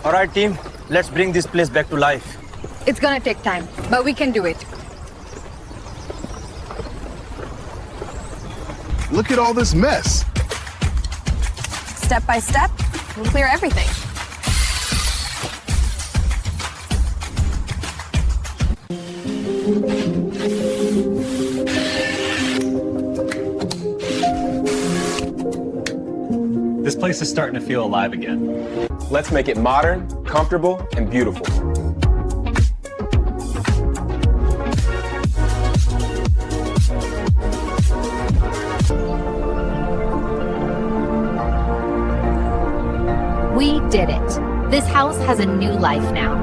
All right, team. Let's bring this place back to life. It's gonna take time, but we can do it. Look at all this mess. Step by step, we'll clear everything. This place is starting to feel alive again. Let's make it modern, comfortable, and beautiful. We did it. This house has a new life now.